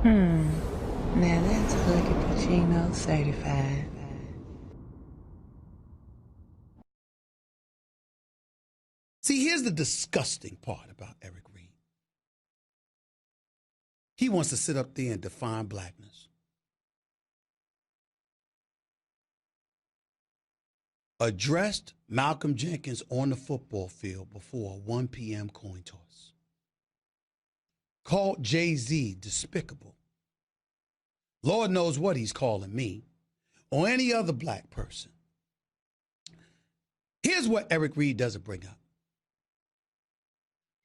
Now that's Huggie Pacino certified. See, here's the disgusting part about Eric Reid. He wants to sit up there and define blackness. Addressed Malcolm Jenkins on the football field before a 1 p.m. coin toss. Called Jay-Z despicable. Lord knows what he's calling me or any other black person. Here's what Eric Reid doesn't bring up.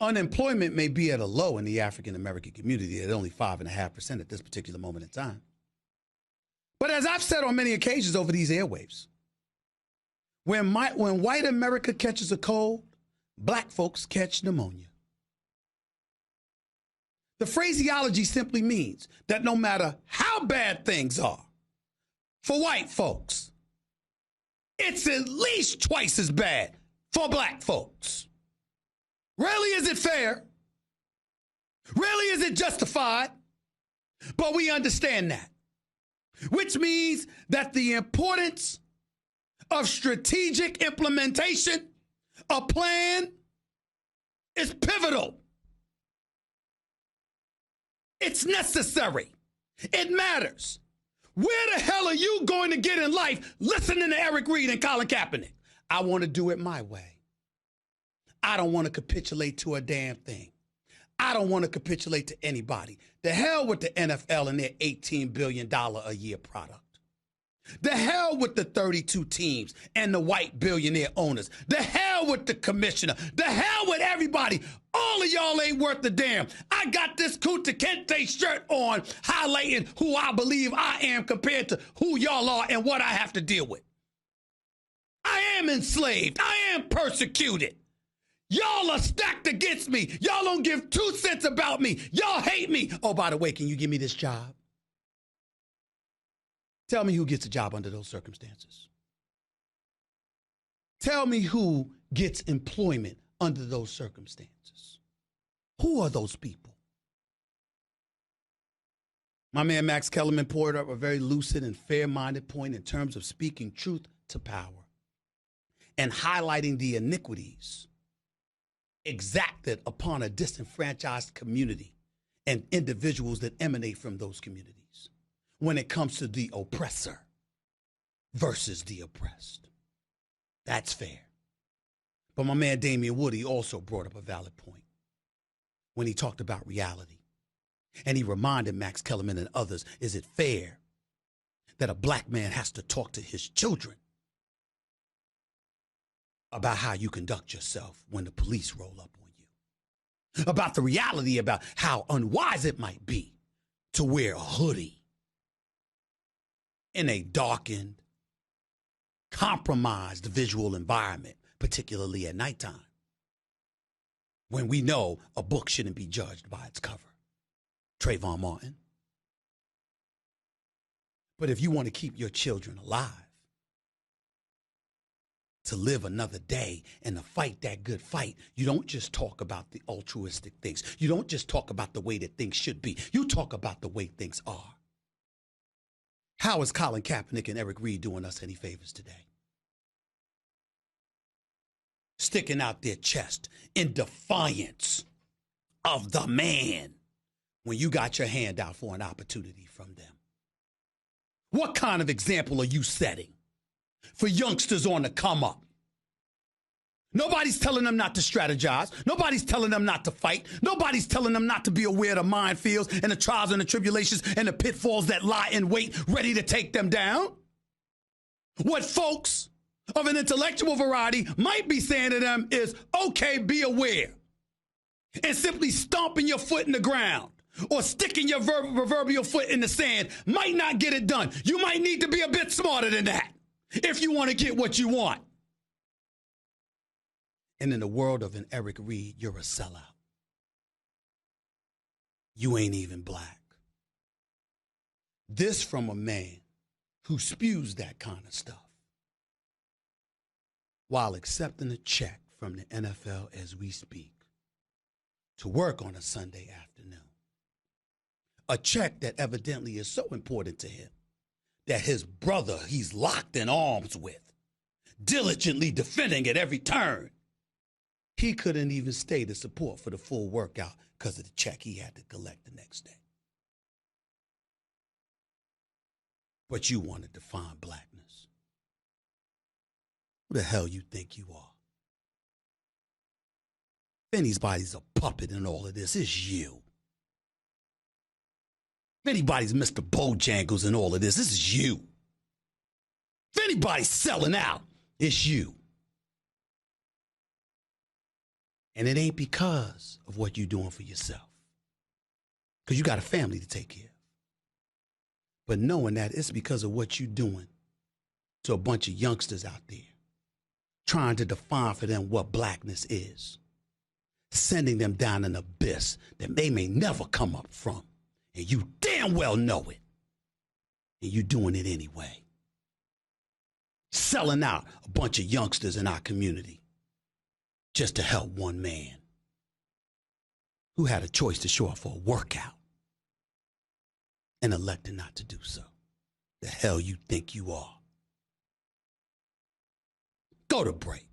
Unemployment may be at a low in the African-American community at only 5.5% at this particular moment in time. But as I've said on many occasions over these airwaves, when white America catches a cold, black folks catch pneumonia. The phraseology simply means that no matter how bad things are, for white folks, it's at least twice as bad for black folks. Rarely is it fair. Rarely is it justified. But we understand that. Which means that the importance of strategic implementation, a plan, is pivotal. It's necessary. It matters. Where the hell are you going to get in life listening to Eric Reid and Colin Kaepernick? I want to do it my way. I don't want to capitulate to a damn thing. I don't want to capitulate to anybody. The hell with the NFL and their $18 billion a year product. The hell with the 32 teams and the white billionaire owners. The hell with the commissioner. The hell with everybody. All of y'all ain't worth a damn. I got this Kunta Kinte shirt on, highlighting who I believe I am compared to who y'all are and what I have to deal with. I am enslaved. I am persecuted. Y'all are stacked against me. Y'all don't give 2 cents about me. Y'all hate me. Oh, by the way, can you give me this job? Tell me who gets a job under those circumstances. Tell me who gets employment under those circumstances. Who are those people? My man Max Kellerman poured up a very lucid and fair-minded point in terms of speaking truth to power and highlighting the iniquities exacted upon a disenfranchised community and individuals that emanate from those communities when it comes to the oppressor versus the oppressed. That's fair. But my man Damian Woody also brought up a valid point when he talked about reality. And he reminded Max Kellerman and others, is it fair that a black man has to talk to his children about how you conduct yourself when the police roll up on you? About the reality about how unwise it might be to wear a hoodie in a darkened, compromised visual environment, particularly at nighttime, when we know a book shouldn't be judged by its cover. Trayvon Martin. But if you want to keep your children alive, to live another day and to fight that good fight, you don't just talk about the altruistic things. You don't just talk about the way that things should be. You talk about the way things are. How is Colin Kaepernick and Eric Reid doing us any favors today? Sticking out their chest in defiance of the man when you got your hand out for an opportunity from them. What kind of example are you setting for youngsters on the come up? Nobody's telling them not to strategize. Nobody's telling them not to fight. Nobody's telling them not to be aware of the minefields and the trials and the tribulations and the pitfalls that lie in wait, ready to take them down. What folks of an intellectual variety might be saying to them is, okay, be aware. And simply stomping your foot in the ground or sticking your proverbial foot in the sand might not get it done. You might need to be a bit smarter than that if you want to get what you want. And in the world of an Eric Reid, you're a sellout. You ain't even black. This from a man who spews that kind of stuff while accepting a check from the NFL as we speak to work on a Sunday afternoon. A check that evidently is so important to him that his brother he's locked in arms with, diligently defending at every turn, he couldn't even stay to support for the full workout because of the check he had to collect the next day. But you want to define blackness. Who the hell you think you are? If anybody's a puppet in all of this, it's you. If anybody's Mr. Bojangles in all of this, is you. If anybody's selling out, it's you. And it ain't because of what you're doing for yourself. Because you got a family to take care of. But knowing that it's because of what you're doing to a bunch of youngsters out there, trying to define for them what blackness is, sending them down an abyss that they may never come up from. And you damn well know it. And you're doing it anyway. Selling out a bunch of youngsters in our community just to help one man who had a choice to show up for a workout and elected not to do so. The hell you think you are? Go to break.